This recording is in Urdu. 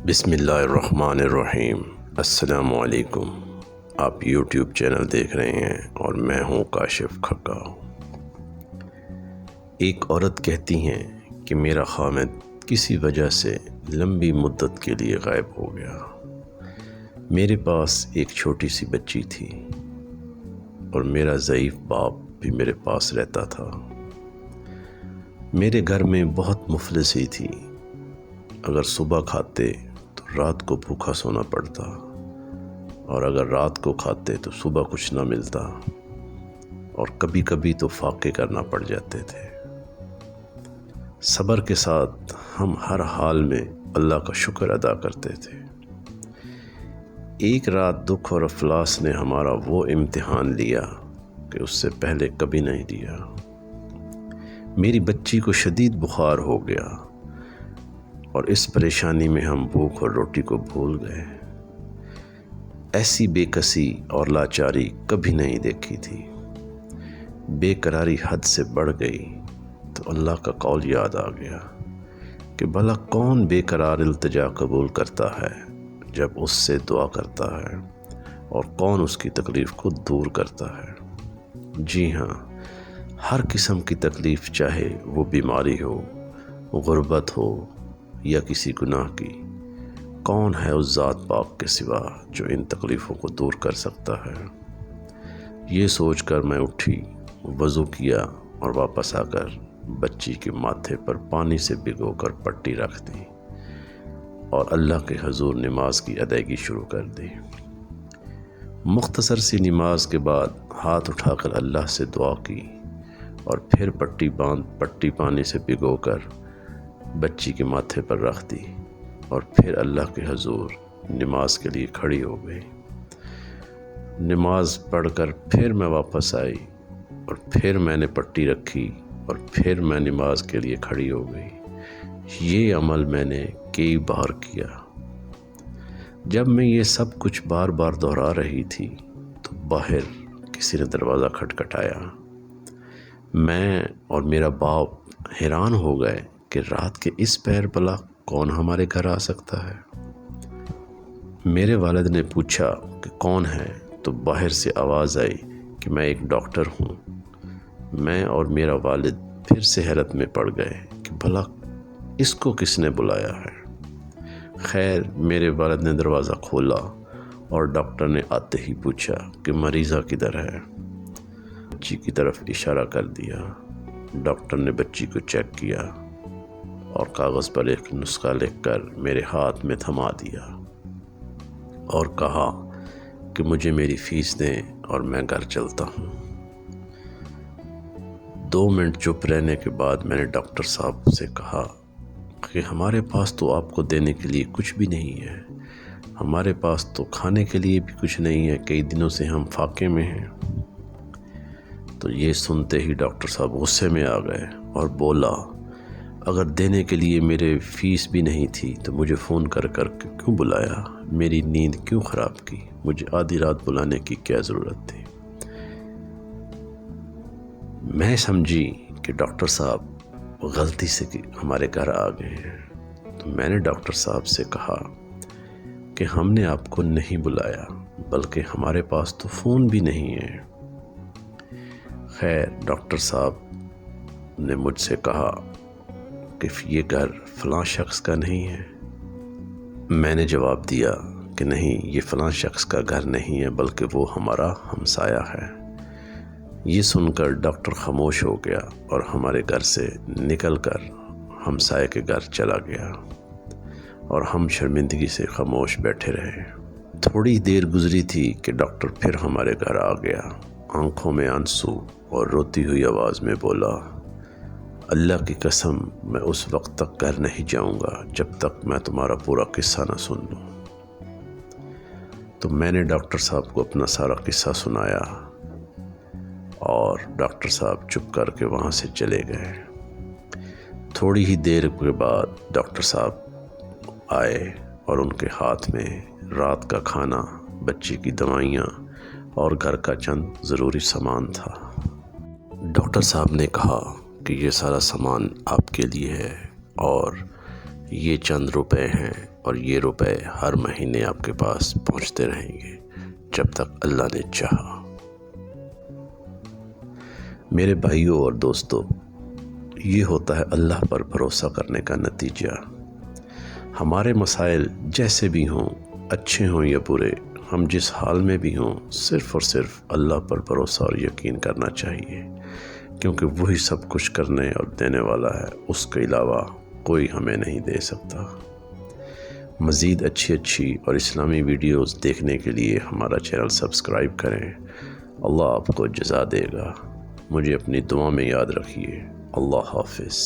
بسم اللہ الرحمن الرحیم۔ السلام علیکم۔ آپ یوٹیوب چینل دیکھ رہے ہیں اور میں ہوں کاشف کھکا۔ ایک عورت کہتی ہیں کہ میرا خامد کسی وجہ سے لمبی مدت کے لیے غائب ہو گیا۔ میرے پاس ایک چھوٹی سی بچی تھی اور میرا ضعیف باپ بھی میرے پاس رہتا تھا۔ میرے گھر میں بہت مفلسی تھی۔ اگر صبح کھاتے تو رات کو بھوکا سونا پڑتا، اور اگر رات کو کھاتے تو صبح کچھ نہ ملتا، اور کبھی کبھی تو فاقے کرنا پڑ جاتے تھے۔ صبر کے ساتھ ہم ہر حال میں اللہ کا شکر ادا کرتے تھے۔ ایک رات دکھ اور افلاس نے ہمارا وہ امتحان لیا کہ اس سے پہلے کبھی نہیں لیا۔ میری بچی کو شدید بخار ہو گیا اور اس پریشانی میں ہم بھوک اور روٹی کو بھول گئے۔ ایسی بے کسی اور لاچاری کبھی نہیں دیکھی تھی۔ بے قراری حد سے بڑھ گئی تو اللہ کا قول یاد آ گیا کہ بھلا کون بے قرار التجا قبول کرتا ہے جب اس سے دعا کرتا ہے، اور کون اس کی تکلیف کو دور کرتا ہے۔ جی ہاں، ہر قسم کی تکلیف، چاہے وہ بیماری ہو، غربت ہو یا کسی گناہ کی، کون ہے اس ذات پاک کے سوا جو ان تکلیفوں کو دور کر سکتا ہے۔ یہ سوچ کر میں اٹھی، وضو کیا اور واپس آ کر بچی کے ماتھے پر پانی سے بھگو کر پٹی رکھ دی اور اللہ کے حضور نماز کی ادائیگی شروع کر دی۔ مختصر سی نماز کے بعد ہاتھ اٹھا کر اللہ سے دعا کی اور پھر پٹی پانی سے بھگو کر بچی کے ماتھے پر رکھ دی، اور پھر اللہ کے حضور نماز کے لیے کھڑی ہو گئی۔ نماز پڑھ کر پھر میں واپس آئی اور پھر میں نے پٹی رکھی اور پھر میں نماز کے لیے کھڑی ہو گئی۔ یہ عمل میں نے کئی بار کیا۔ جب میں یہ سب کچھ بار بار دہرا رہی تھی تو باہر کسی نے دروازہ کھٹکھٹایا۔ میں اور میرا باپ حیران ہو گئے کہ رات کے اس پہر بھلا کون ہمارے گھر آ سکتا ہے۔ میرے والد نے پوچھا کہ کون ہے، تو باہر سے آواز آئی کہ میں ایک ڈاکٹر ہوں۔ میں اور میرا والد پھر سے حیرت میں پڑ گئے کہ بھلا اس کو کس نے بلایا ہے۔ خیر، میرے والد نے دروازہ کھولا اور ڈاکٹر نے آتے ہی پوچھا کہ مریضہ کدھر ہے۔ بچی کی طرف اشارہ کر دیا۔ ڈاکٹر نے بچی کو چیک کیا اور کاغذ پر ایک نسخہ لکھ کر میرے ہاتھ میں تھما دیا اور کہا کہ مجھے میری فیس دیں اور میں گھر چلتا ہوں۔ 2 منٹ چپ رہنے کے بعد میں نے ڈاکٹر صاحب سے کہا کہ ہمارے پاس تو آپ کو دینے کے لیے کچھ بھی نہیں ہے، ہمارے پاس تو کھانے کے لیے بھی کچھ نہیں ہے، کئی دنوں سے ہم فاقے میں ہیں۔ تو یہ سنتے ہی ڈاکٹر صاحب غصے میں آ گئے اور بولا، اگر دینے کے لیے میرے فیس بھی نہیں تھی تو مجھے فون کر کر کے کیوں بلایا؟ میری نیند کیوں خراب کی؟ مجھے آدھی رات بلانے کی کیا ضرورت تھی؟ میں سمجھی کہ ڈاکٹر صاحب غلطی سے ہمارے گھر آ گئے ہیں، تو میں نے ڈاکٹر صاحب سے کہا کہ ہم نے آپ کو نہیں بلایا، بلکہ ہمارے پاس تو فون بھی نہیں ہے۔ خیر، ڈاکٹر صاحب نے مجھ سے کہا کہ یہ گھر فلاں شخص کا نہیں ہے۔ میں نے جواب دیا کہ نہیں، یہ فلاں شخص کا گھر نہیں ہے، بلکہ وہ ہمارا ہمسایہ ہے۔ یہ سن کر ڈاکٹر خاموش ہو گیا اور ہمارے گھر سے نکل کر ہمسائے کے گھر چلا گیا، اور ہم شرمندگی سے خاموش بیٹھے رہے۔ تھوڑی دیر گزری تھی کہ ڈاکٹر پھر ہمارے گھر آ گیا، آنکھوں میں آنسو اور روتی ہوئی آواز میں بولا، اللہ کی قسم میں اس وقت تک گھر نہیں جاؤں گا جب تک میں تمہارا پورا قصہ نہ سن لوں۔ تو میں نے ڈاکٹر صاحب کو اپنا سارا قصہ سنایا اور ڈاکٹر صاحب چپ کر کے وہاں سے چلے گئے۔ تھوڑی ہی دیر کے بعد ڈاکٹر صاحب آئے اور ان کے ہاتھ میں رات کا کھانا، بچی کی دوائیاں اور گھر کا چند ضروری سامان تھا۔ ڈاکٹر صاحب نے کہا کہ یہ سارا سامان آپ کے لیے ہے اور یہ چند روپے ہیں، اور یہ روپے ہر مہینے آپ کے پاس پہنچتے رہیں گے جب تک اللہ نے چاہا۔ میرے بھائیوں اور دوستو، یہ ہوتا ہے اللہ پر بھروسہ کرنے کا نتیجہ۔ ہمارے مسائل جیسے بھی ہوں، اچھے ہوں یا برے، ہم جس حال میں بھی ہوں، صرف اور صرف اللہ پر بھروسہ اور یقین کرنا چاہیے، کیونکہ وہی سب کچھ کرنے اور دینے والا ہے، اس کے علاوہ کوئی ہمیں نہیں دے سکتا۔ مزید اچھی اور اسلامی ویڈیوز دیکھنے کے لیے ہمارا چینل سبسکرائب کریں۔ اللہ آپ کو جزا دے گا۔ مجھے اپنی دعا میں یاد رکھیے۔ اللہ حافظ۔